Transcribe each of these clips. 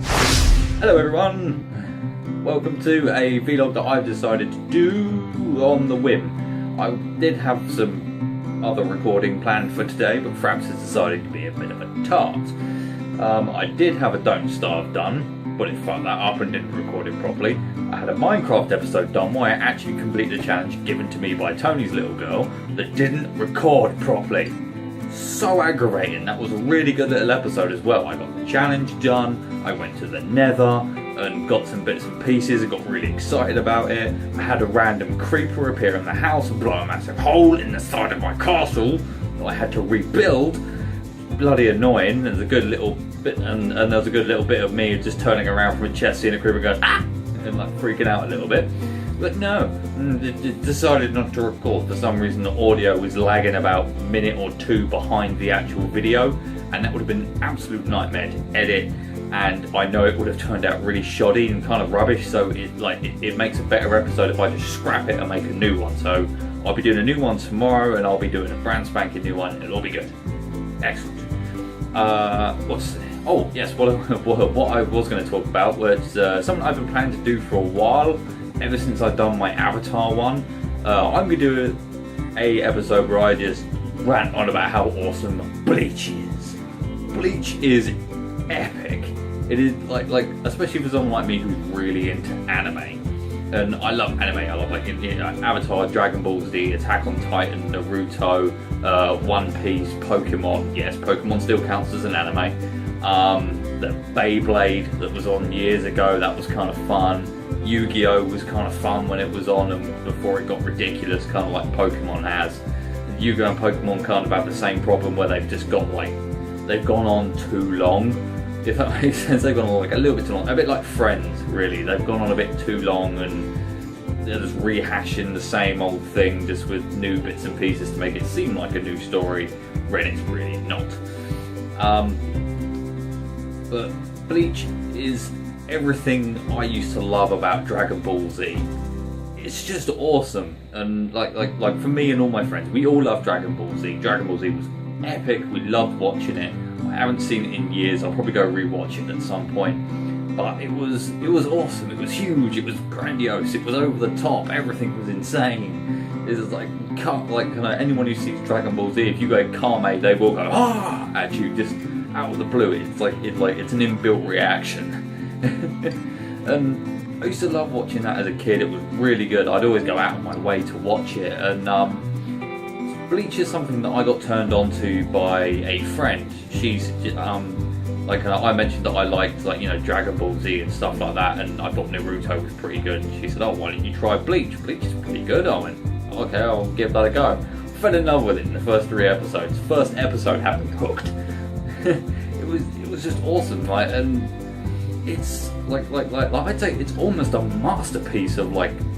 Hello everyone, welcome to a vlog that I've decided to do on the whim. I did have some other recording planned for today, but Fraps has decided to be a bit of a tart. I did have a Don't Starve done, but it fucked that up and didn't record it properly. I had a Minecraft episode done where I actually completed a challenge given to me by Tony's little girl that didn't record properly. So aggravating. That was a really good little episode as well. I got the challenge done, I went to the nether and got some bits and pieces and got really excited about it. I had a random creeper appear in the house and blow a massive hole in the side of my castle that I had to rebuild. Bloody annoying. There's a good little bit and there's a good little bit of me just turning around from a chest, seeing a creeper going ah, and like freaking out a little bit. But no, it decided not to record. For some reason the audio was lagging about a minute or two behind the actual video, and that would have been an absolute nightmare to edit, and I know it would have turned out really shoddy and kind of rubbish, so it makes a better episode if I just scrap it and make a new one. So I'll be doing a new one tomorrow, and I'll be doing a brand spanking new one. It'll all be good. Excellent. What I was going to talk about was something I've been planning to do for a while, ever since I've done my Avatar one. I'm going to do a episode where I just rant on about how awesome Bleach is. Bleach is epic. It is like especially for someone like me who's really into anime. And I love anime. I love Avatar, Dragon Ball Z, Attack on Titan, Naruto, One Piece, Pokemon. Yes, Pokemon still counts as an anime. The Beyblade that was on years ago, that was kind of fun. Yu-Gi-Oh was kind of fun when it was on and before it got ridiculous, kind of like Pokemon has. Yu-Gi-Oh and Pokemon kind of have the same problem where they've just got they've gone on too long. If that makes sense, they've gone on a little bit too long. A bit like Friends, really. They've gone on a bit too long and they're just rehashing the same old thing just with new bits and pieces to make it seem like a new story when it's really not. But Bleach is everything I used to love about Dragon Ball Z. It's just awesome, and like for me and all my friends, we all love Dragon Ball Z. Dragon Ball Z was epic. We loved watching it. I haven't seen it in years. I'll probably go rewatch it at some point. But it was awesome. It was huge. It was grandiose. It was over the top. Everything was insane. It's like anyone who sees Dragon Ball Z, if you go Kame, they will go ah at you just out of the blue. It's an inbuilt reaction. And I used to love watching that as a kid. It was really good. I'd always go out of my way to watch it. And Bleach is something that I got turned on to by a friend. She's I mentioned that I liked Dragon Ball Z and stuff like that, and I thought Naruto was pretty good. And she said, "Oh, why don't you try Bleach? Bleach is pretty good." I went, "Okay, I'll give that a go." I fell in love with it in the first 3 episodes. First episode had me hooked. It was just awesome, right? And it's I'd say it's almost a masterpiece of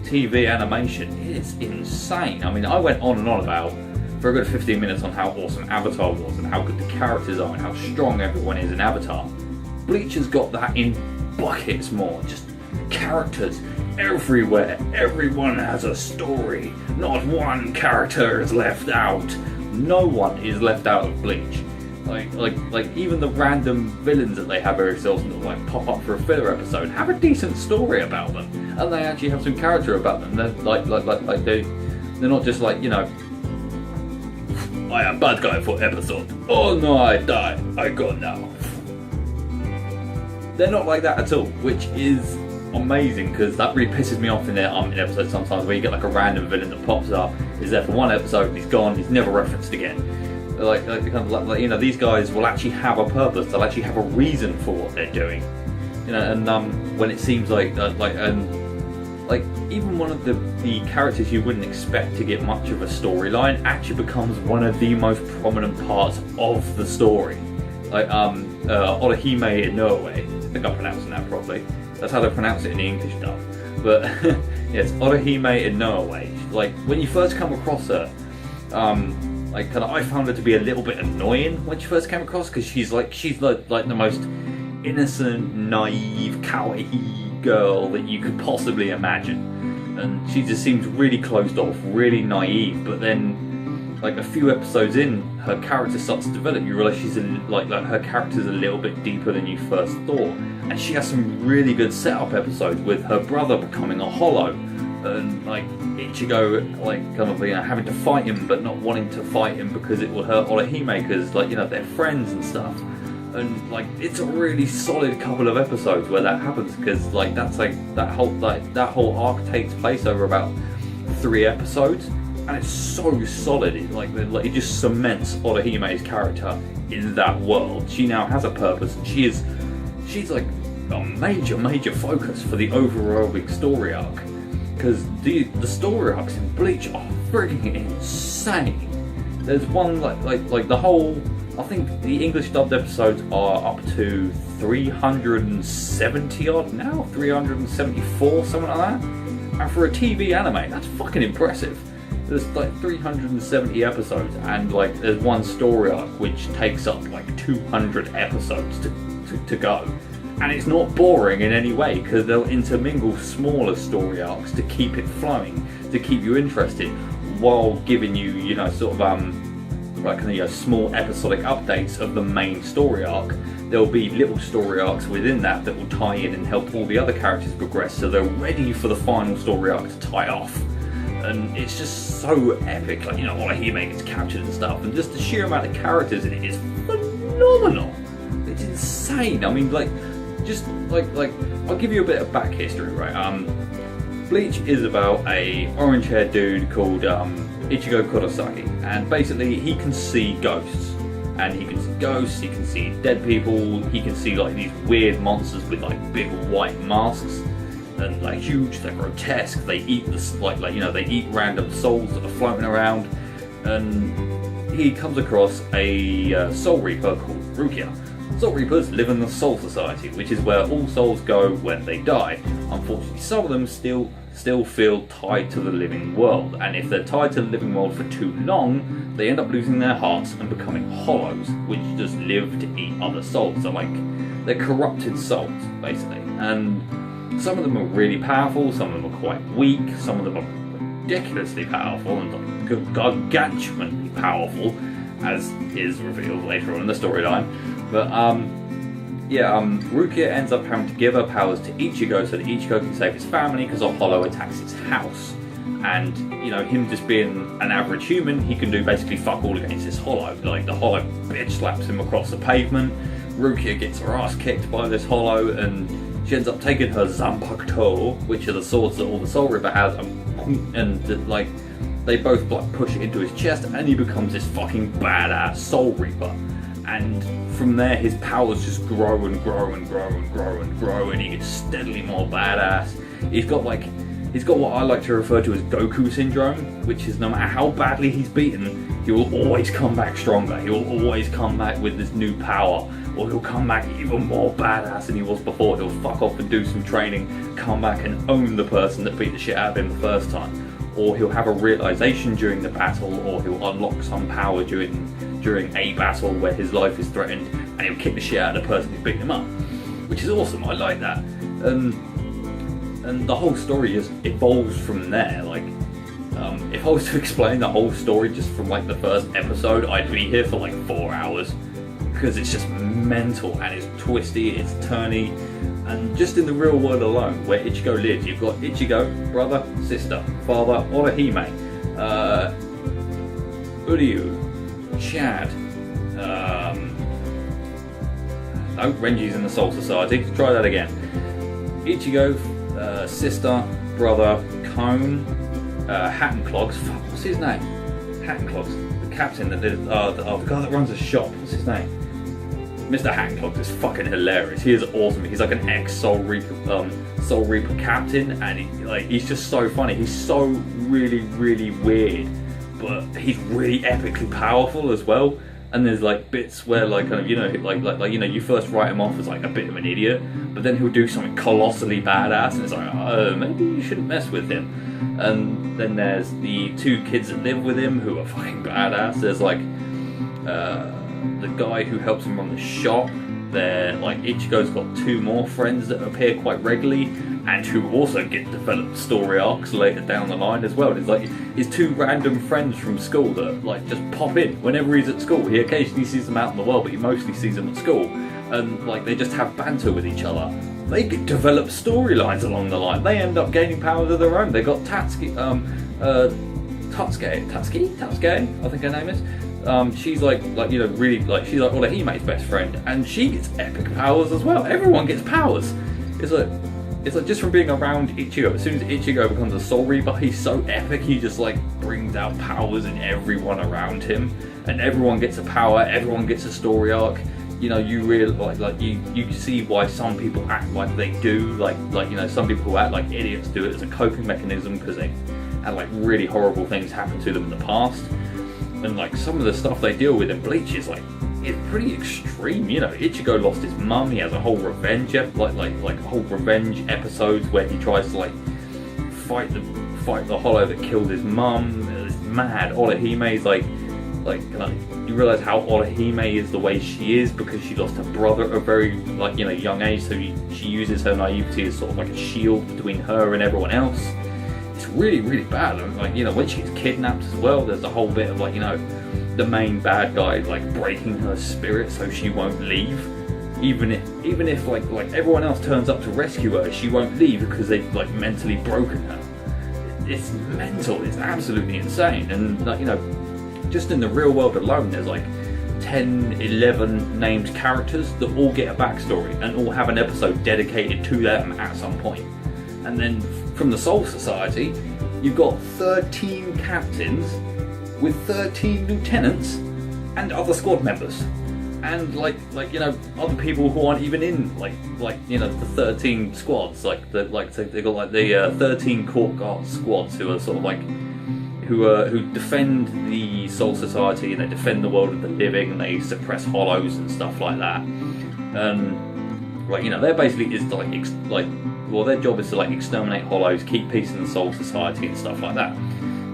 TV animation. It's insane. I mean, I went on and on about for a good 15 minutes on how awesome Avatar was and how good the characters are and how strong everyone is in Avatar. Bleach has got that in buckets more. Just characters everywhere. Everyone has a story. Not one character is left out. No one is left out of Bleach. Like even the random villains that they have very seldom that pop up for a filler episode have a decent story about them, and they actually have some character about them. They're they're not just I am bad guy for episode. Oh no, I died. I go now. They're not like that at all, which is amazing because that really pisses me off in episodes sometimes where you get a random villain that pops up, is there for one episode, he's gone, he's never referenced again. These guys will actually have a purpose. They'll actually have a reason for what they're doing. When it seems even one of the characters you wouldn't expect to get much of a storyline actually becomes one of the most prominent parts of the story. Orihime Inoue. I think I'm pronouncing that properly. That's how they pronounce it in the English dub. But yes, Orihime Inoue. When you first come across her, I found her to be a little bit annoying when she first came across because she's the most innocent, naive, kawaii girl that you could possibly imagine, and she just seems really closed off, really naive. But then, a few episodes in, her character starts to develop. You realise she's her character's a little bit deeper than you first thought, and she has some really good setup episodes with her brother becoming a hollow, and like Ichigo like kind of having to fight him but not wanting to fight him because it will hurt Orihime because like they're friends and stuff. And like it's a really solid couple of episodes where that happens, because like that's like that whole arc takes place over about 3 episodes, and it's so solid. It just cements Orihime's character in that world. She now has a purpose, and she's like a major focus for the overall story arc, because the story arcs in Bleach are freaking insane. There's one like the whole, I think the English dubbed episodes are up to 370 odd now, 374, something like that. And for a TV anime, that's fucking impressive. There's like 370 episodes, and like there's one story arc which takes up like 200 episodes to go. And it's not boring in any way, because they'll intermingle smaller story arcs to keep it flowing, to keep you interested, while giving you, small episodic updates of the main story arc. There'll be little story arcs within that will tie in and help all the other characters progress, so they're ready for the final story arc to tie off. And it's just so epic, Orihime gets captured and stuff, and just the sheer amount of characters in it is phenomenal. It's insane. I mean, I'll give you a bit of back history, right? Bleach is about a orange-haired dude called Ichigo Kurosaki, and basically he can see ghosts. And he can see ghosts, he can see dead people, he can see like these weird monsters with like big white masks, and like huge, they're grotesque, they eat they eat random souls that are floating around. And he comes across a Soul Reaper called Rukia. Soul Reapers live in the Soul Society, which is where all souls go when they die. Unfortunately, some of them still feel tied to the living world, and if they're tied to the living world for too long, they end up losing their hearts and becoming hollows, which just live to eat other souls. So like, they're corrupted souls, basically. And some of them are really powerful, some of them are quite weak, some of them are ridiculously powerful and gargantuanly powerful, as is revealed later on in the storyline. But Rukia ends up having to give her powers to Ichigo so that Ichigo can save his family, because a hollow attacks his house. And, him just being an average human, he can do basically fuck all against this hollow. Like, the hollow bitch slaps him across the pavement, Rukia gets her ass kicked by this hollow, and she ends up taking her Zanpakuto, which are the swords that all the Soul Reaper has, and they both push it into his chest, and he becomes this fucking badass Soul Reaper. And from there, his powers just grow and grow and grow and grow and grow, and he gets steadily more badass. He's got what I like to refer to as Goku syndrome, which is no matter how badly he's beaten, he will always come back stronger. He will always come back with this new power, or he'll come back even more badass than he was before. He'll fuck off and do some training, come back and own the person that beat the shit out of him the first time. Or he'll have a realization during the battle, or he'll unlock some power during a battle where his life is threatened, and he'll kick the shit out of the person who's beating him up, which is awesome. I like that. And the whole story just evolves from there. If I was to explain the whole story just from the first episode, I'd be here for 4 hours, because it's just mental and it's twisty, it's turny. And just in the real world alone, where Ichigo lives, you've got Ichigo, brother, sister, father, Orihime, Uryu, Chad, no, Renji's in the Soul Society, try that again. Ichigo, sister, brother, Cone, Hat and Clogs, fuck, what's his name? Hat and Clogs, the captain that did, the guy that runs a shop, what's his name? Mr. Hat and Clogs is fucking hilarious. He is awesome. He's like an ex-Soul Reaper captain, and he's just so funny. He's so really weird, but he's really epically powerful as well. And there's bits where you first write him off as a bit of an idiot, but then he'll do something colossally badass, and it's maybe you shouldn't mess with him. And then there's the 2 kids that live with him who are fucking badass. There's the guy who helps him run the shop. Ichigo's got 2 more friends that appear quite regularly, and who also get developed story arcs later down the line as well. It's his 2 random friends from school that just pop in whenever he's at school. He occasionally sees them out in the world, but he mostly sees them at school. and like they just have banter with each other. They develop storylines along the line. They end up gaining powers of their own. They got Tatsuki, Tatsuki, I think her name is. She's like really like she's like Orahime's best friend, and she gets epic powers as well. Everyone gets powers. It's like just from being around Ichigo. As soon as Ichigo becomes a Soul Reaper, he's so epic. He just like brings out powers in everyone around him, and everyone gets a power. Everyone gets a story arc. You know, you really like you see why some people act like they do. Like some people who act like idiots do it as a coping mechanism because they had like really horrible things happen to them in the past. And like some of the stuff they deal with in Bleach is like it's pretty extreme. You know, Ichigo lost his mum. He has a whole revenge whole revenge episodes where he tries to like fight the Hollow that killed his mum. It's mad. Orahime's like you realise how Orihime is the way she is because she lost her brother at a very young age. So she uses her naivety as sort of like a shield between her and everyone else. It's really, really bad. And when she's kidnapped as well, there's a whole bit of the main bad guy breaking her spirit so she won't leave. Even if everyone else turns up to rescue her, she won't leave because they've mentally broken her. It's mental. It's absolutely insane. And just in the real world alone, there's 10, 11 named characters that all get a backstory and all have an episode dedicated to them at some point. And then from the Soul Society, you've got 13 captains with 13 lieutenants and other squad members. And other people who aren't even in the 13 squads. They've got the 13 court guard squads who are sort of who defend the Soul Society and they defend the world of the living and they suppress hollows and stuff like that. They're basically their job is to exterminate hollows, keep peace in the Soul Society and stuff like that.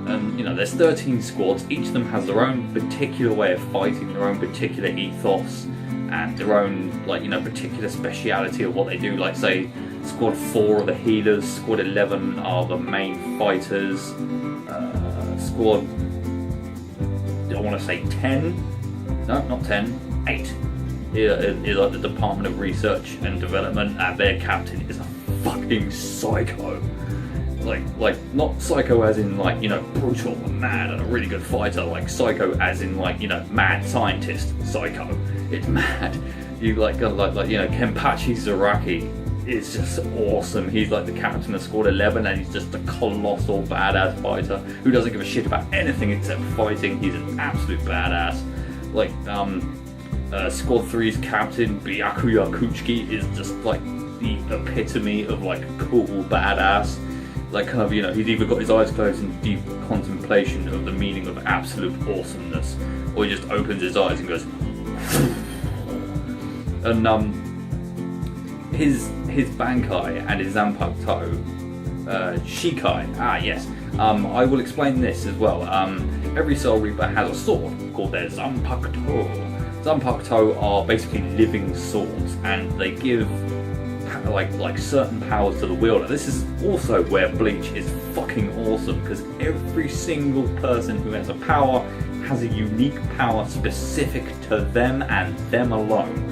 And there's 13 squads. Each of them has their own particular way of fighting, their own particular ethos, and their own particular speciality of what they do. Like say, Squad 4 are the healers, Squad 11 are the main fighters. Squad, I want to say 10. No, not 10. 8 is the Department of Research and Development, and their captain is a fucking psycho. Not psycho as in brutal and mad and a really good fighter, psycho as in mad scientist psycho. It's mad. You Kenpachi Zaraki is just awesome. He's the captain of Squad 11 and he's just a colossal badass fighter who doesn't give a shit about anything except fighting. He's an absolute badass. Squad 3's captain Byakuya Kuchiki is just the epitome of cool badass. He's either got his eyes closed in deep contemplation of the meaning of absolute awesomeness, or he just opens his eyes and goes and his Bankai and his Zanpakuto Shikai. Yes. I will explain this as well. Every Soul Reaper has a sword called their Zanpakuto. Zanpakuto are basically living swords, and they give certain powers to the wielder. This is also where Bleach is fucking awesome, because every single person who has a power has a unique power specific to them and them alone.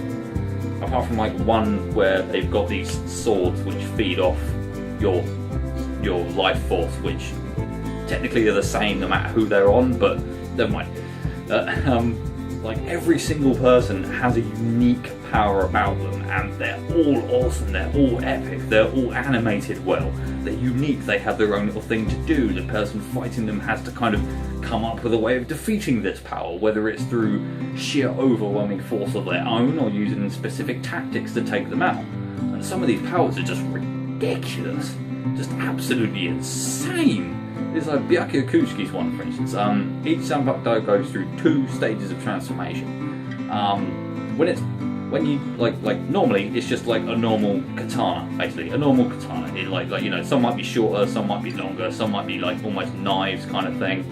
Apart from one where they've got these swords which feed off your life force, which technically are the same no matter who they're on, but never mind. Every single person has a unique power about them, and they're all awesome, they're all epic, they're all animated well, they're unique, they have their own little thing to do. The person fighting them has to kind of come up with a way of defeating this power, whether it's through sheer overwhelming force of their own or using specific tactics to take them out. And some of these powers are just ridiculous, just absolutely insane. There's Byakuya Kuchiki's one, for instance. Each Zanpakuto goes through 2 stages of transformation. Normally it's just a normal katana, basically a normal katana. It some might be shorter, some might be longer, some might be almost knives kind of thing.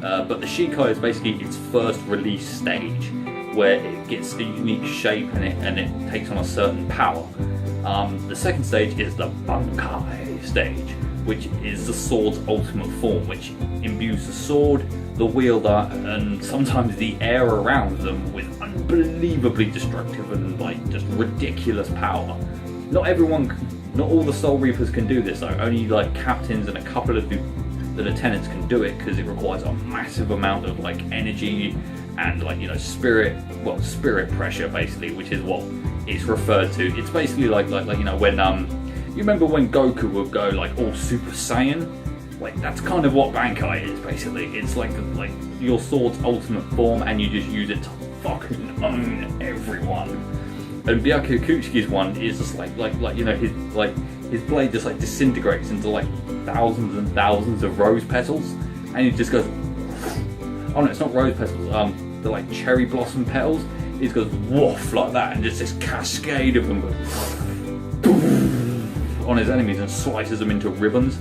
But the Shikai is basically its first release stage, where it gets a unique shape and it takes on a certain power. The second stage is the Bankai stage, which is the sword's ultimate form, which imbues the sword, the wielder, and sometimes the air around them with unbelievably destructive and like just ridiculous power. Not all the Soul Reapers can do this though. Only like captains and a couple of the lieutenants can do it, because it requires a massive amount of like energy and like, you know, spirit pressure basically, which is what it's referred to. It's basically like you know, when you remember when Goku would go like all Super Saiyan? Like that's kind of what Bankai is basically. It's like your sword's ultimate form, and you just use it to fucking own everyone. And Byakuya one is just like you know, his blade just like disintegrates into like thousands and thousands of rose petals, and he just goes. Oh no, it's not rose petals. They're like cherry blossom petals. He just goes woof like that, and just this cascade of them on his enemies and slices them into ribbons.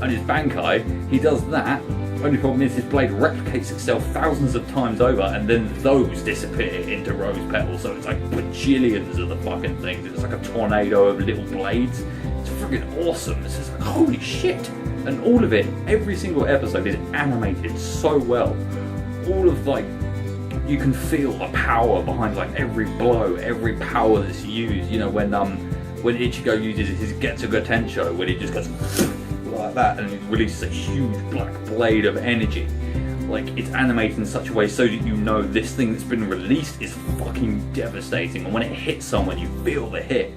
And his Bankai, he does that. Only problem is his blade replicates itself thousands of times over, and then those disappear into rose petals. So it's like bajillions of the fucking things. It's like a tornado of little blades. It's freaking awesome. It's just like, holy shit. And all of it, every single episode is animated so well. All of like, you can feel the power behind like every blow, every power that's used. You know, when Ichigo uses his Getsuga Tensho, when he just goes like that and it releases a huge black blade of energy. Like, it's animated in such a way so that you know this thing that's been released is fucking devastating, and when it hits someone you feel the hit.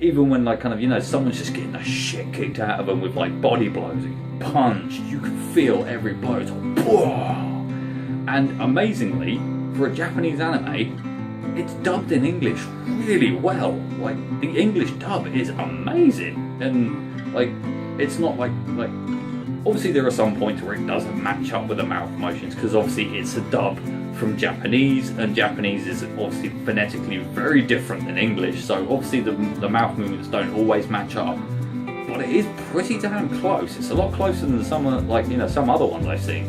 Even when like kind of, you know, someone's just getting the shit kicked out of them with like body blows, punched, you can feel every blow. It's like, whoa. And amazingly, for a Japanese anime, it's dubbed in English really well. Like, the English dub is amazing, and like, it's not like obviously there are some points where it doesn't match up with the mouth motions, because obviously it's a dub from Japanese, and Japanese is obviously phonetically very different than English, so obviously the mouth movements don't always match up, but it is pretty damn close. It's a lot closer than some other ones I've seen,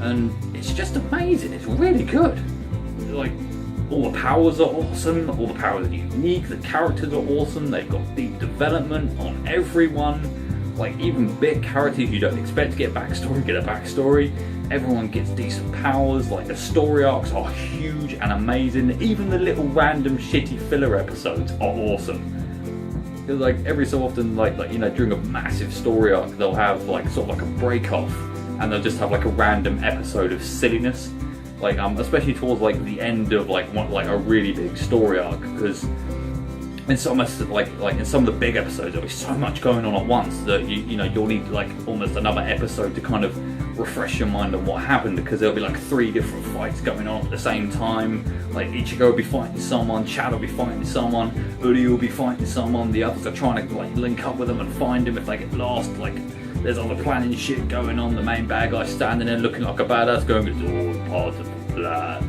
and it's just amazing. It's really good. Like, all the powers are awesome, all the powers are unique, the characters are awesome, they've got deep development on everyone. Like, even big characters you don't expect to get a backstory. Everyone gets decent powers. Like, the story arcs are huge and amazing. Even the little random shitty filler episodes are awesome. Because like every so often, like you know, during a massive story arc, they'll have like sort of like a break off, and they'll just have like a random episode of silliness. Like especially towards like the end of like a really big story arc, because in some in some of the big episodes there'll be so much going on at once that you'll need like almost another episode to kind of refresh your mind on what happened, because there'll be like 3 different fights going on at the same time. Like, Ichigo will be fighting someone, Chad will be fighting someone, Uri will be fighting someone, the others are trying to like link up with them and find him if they get lost. Like, there's other planning shit going on. The main bad guy standing there looking like a badass going, it's all part of the plan.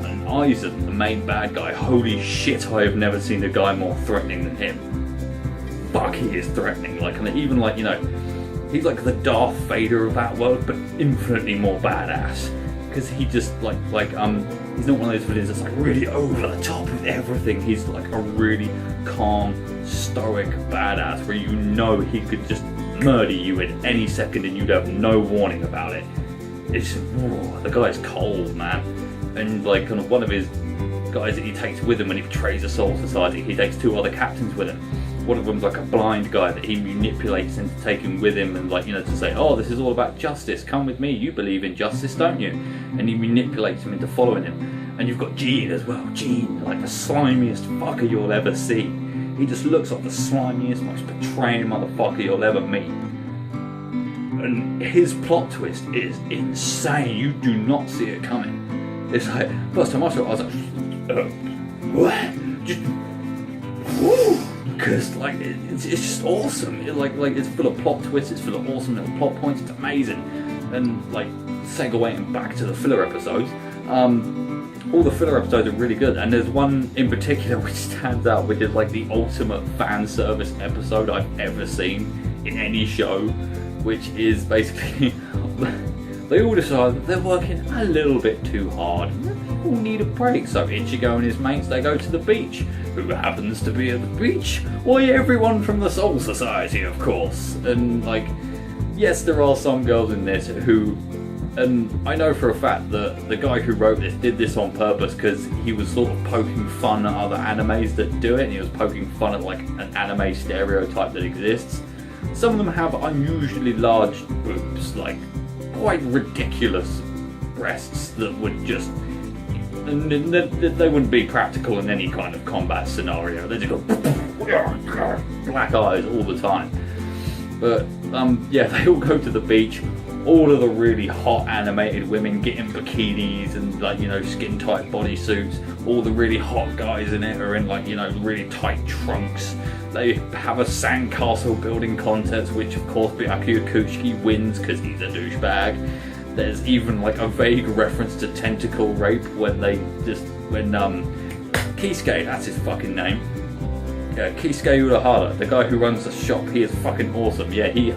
And Aizen, the main bad guy, holy shit, I have never seen a guy more threatening than him. Fuck, he is threatening. Like, and even like, you know, he's like the Darth Vader of that world, but infinitely more badass. Because he just he's not one of those villains that's like really over the top with everything. He's like a really calm, stoic badass where you know he could just murder you at any second and you'd have no warning about it. It's whoa, the guy's cold, man. And like kind of one of his guys that he takes with him when he betrays the Soul Society, he takes 2 other captains with him. One of them's like a blind guy that he manipulates into taking with him, and like, you know, to say, oh, this is all about justice, come with me, you believe in justice, don't you? And he manipulates him into following him. And you've got Gene as well. Gene, like the slimiest fucker you'll ever see. He just looks like the slimiest, most betraying motherfucker you'll ever meet. And his plot twist is insane. You do not see it coming. It's like, first time I saw it, I was like, what? Just, woo! Because like it's just awesome. It's full of plot twists. It's full of awesome little plot points. It's amazing. And like segueing back to the filler episodes, all the filler episodes are really good. And there's one in particular which stands out, which is like the ultimate fan service episode I've ever seen in any show. Which is basically they all decide that they're working a little bit too hard. People need a break, so Ichigo and his mates, they go to the beach. Who happens to be at the beach? Why, everyone from the Soul Society, of course. And like, yes, there are some girls in this who And I know for a fact that the guy who wrote this did this on purpose because he was sort of poking fun at other animes that do it, and he was poking fun at like an anime stereotype that exists. Some of them have unusually large boobs, like quite ridiculous breasts that would just... And they wouldn't be practical in any kind of combat scenario. They just go black eyes all the time. But yeah, they all go to the beach. All of the really hot animated women get in bikinis and like, you know, skin tight bodysuits. All the really hot guys in it are in like, you know, really tight trunks. They have a sandcastle building contest, which of course Byakuya Kuchiki wins because he's a douchebag. There's even like a vague reference to tentacle rape when Kisuke, that's his fucking name. Kisuke Urahara, the guy who runs the shop, he is fucking awesome. Yeah, he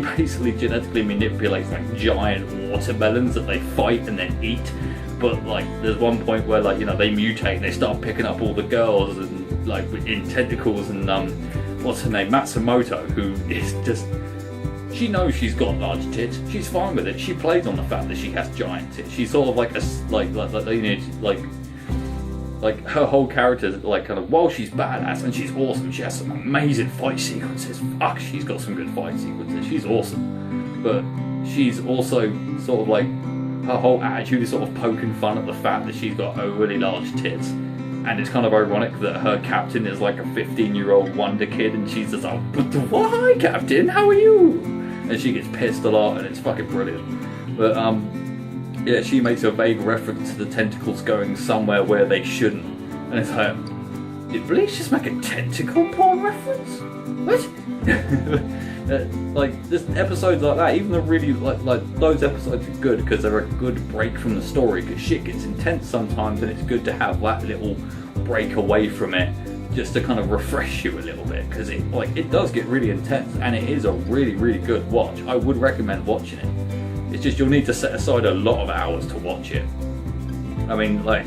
basically genetically manipulates like giant watermelons that they fight and then eat. But like, there's one point where like, you know, they mutate and they start picking up all the girls and like in tentacles and what's her name, Matsumoto, who is just... She knows she's got large tits. She's fine with it. She plays on the fact that she has giant tits. She's sort of like like her whole character is like kind of, while she's badass and she's awesome, she has some amazing fight sequences. Fuck, she's got some good fight sequences. She's awesome, but she's also sort of like, her whole attitude is sort of poking fun at the fact that she's got overly large tits. And it's kind of ironic that her captain is like a 15-year-old wonder kid, and she's just like, "Why, Captain? How are you?" And she gets pissed a lot, and it's fucking brilliant. But yeah, she makes a vague reference to the tentacles going somewhere where they shouldn't, and it's like, did Bleach just make a tentacle porn reference? What? Like, there's episodes like that. Even the really like those episodes are good because they're a good break from the story. Because shit gets intense sometimes, and it's good to have that little break away from it, just to kind of refresh you a little bit. Because it does get really intense, and it is a really, really good watch. I would recommend watching it. It's just you'll need to set aside a lot of hours to watch it. I mean, I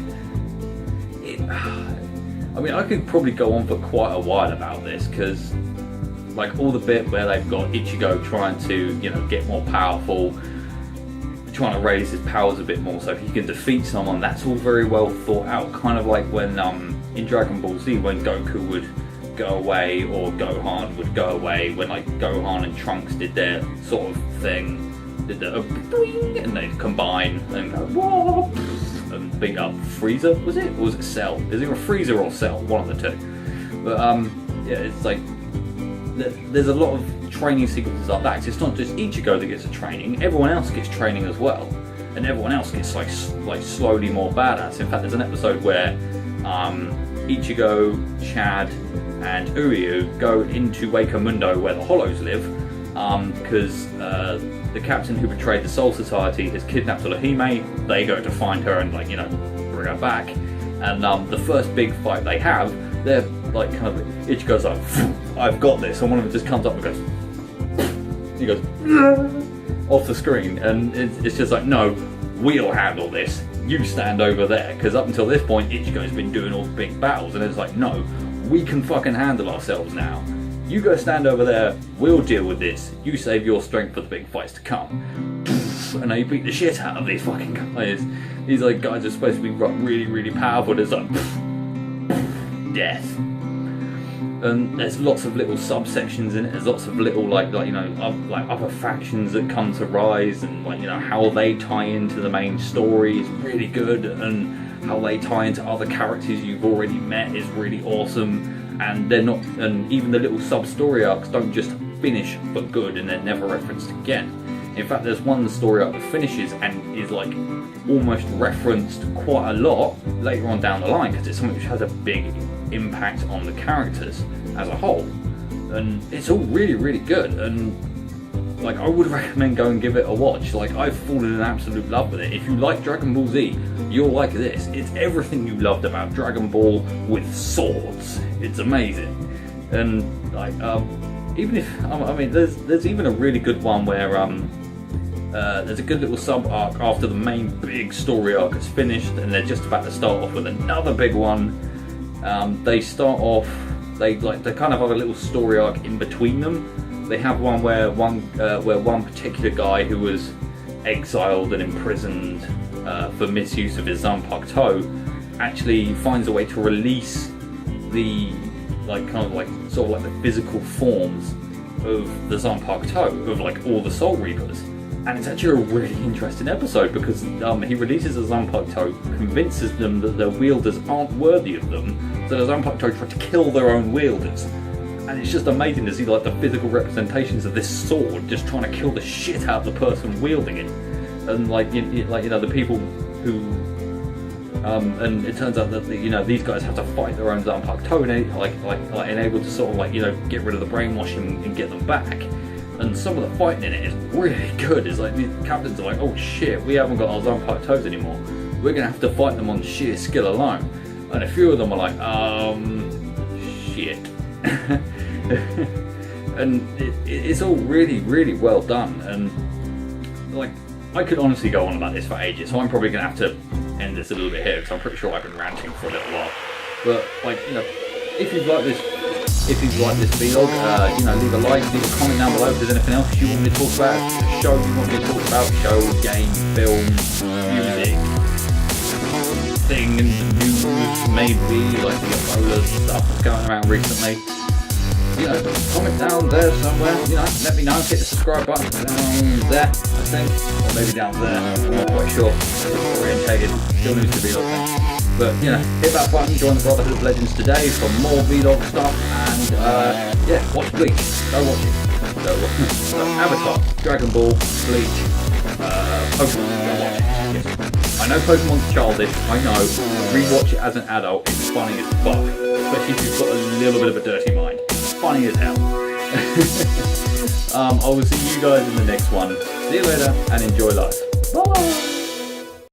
could probably go on for quite a while about this because, like, all the bit where they've got Ichigo trying to, you know, get more powerful, trying to raise his powers a bit more so he can defeat someone, that's all very well thought out. Kind of like when in Dragon Ball Z, when Goku would go away or Gohan would go away, when like Gohan and Trunks did their sort of thing, did the boing, and they'd combine and go whoa, and beat up Frieza, was it? Or was it Cell? Is it a Frieza or Cell? One of the two. But yeah, it's like, there's a lot of training sequences like that. It's not just Ichigo that gets a training, everyone else gets training as well, and everyone else gets like slowly more badass. In fact, there's an episode where Ichigo, Chad, and Uryu go into Wakamundo where the Hollows live, because the captain who betrayed the Soul Society has kidnapped Orihime. They go to find her and, like, you know, bring her back, and the first big fight they have, they're like kind of, Ichigo's like, I've got this, and one of them just comes up and goes, he goes off the screen, and it's just like, no, we'll handle this, you stand over there, because up until this point Ichigo's been doing all the big battles, and it's like, no, we can fucking handle ourselves now, you go stand over there, we'll deal with this, you save your strength for the big fights to come. And they beat the shit out of these fucking guys. These like guys are supposed to be really, really powerful. There's like death. And there's lots of little subsections in it. There's lots of little like you know, like other factions that come to rise, and like, you know, how they tie into the main story is really good, and how they tie into other characters you've already met is really awesome. And they're not, and even the little sub-story arcs don't just finish for good and they're never referenced again. In fact, there's one story arc that finishes and is like almost referenced quite a lot later on down the line, because it's something which has a big impact on the characters as a whole, and it's all really, really good. And like, I would recommend go and give it a watch. Like, I've fallen in absolute love with it. If you like Dragon Ball Z, you'll like this. It's everything you loved about Dragon Ball with swords. It's amazing. And like, even if I mean, there's even a really good one where there's a good little sub arc after the main big story arc is finished, and they're just about to start off with another big one. They start off, they kind of have a little story arc in between them. They have one where one particular guy who was exiled and imprisoned for misuse of his Zanpakuto, actually finds a way to release the the physical forms of the Zanpakuto, of like all the Soul Reapers. And it's actually a really interesting episode because he releases the Zanpakuto, convinces them that their wielders aren't worthy of them, so the Zanpakuto try to kill their own wielders. And it's just amazing to see like the physical representations of this sword just trying to kill the shit out of the person wielding it. And the people who and it turns out that these guys have to fight their own Zanpakuto and able to sort of get rid of the brainwashing and get them back. And some of the fighting in it is really good. It's like the captains are like, oh shit, we haven't got our Zanpakutos anymore. We're gonna have to fight them on sheer skill alone. And a few of them are like, shit. And it's all really, really well done. And like, I could honestly go on about this for ages, so I'm probably gonna have to end this a little bit here because I'm pretty sure I've been ranting for a little while. But if you've liked this vlog, leave a like, leave a comment down below if there's anything else you want me to talk about, show you want me to talk about, show, game, film, music, thing in the news, maybe, like the Ebola stuff that's going around recently. Comment down there somewhere, let me know, hit the subscribe button down there, I think, or maybe down there, I'm not quite sure, it's orientated, still needs to be okay. But, hit that button, join the Brotherhood of Legends today for more vlog stuff, and, watch Bleach. Go watch it. Avatar, Dragon Ball, Bleach, Pokemon, go watch it. Yes. I know Pokemon's childish, I know. Rewatch it as an adult, it's funny as fuck. Especially if you've got a little bit of a dirty mind. It's funny as hell. I will see you guys in the next one. See you later, and enjoy life. Bye!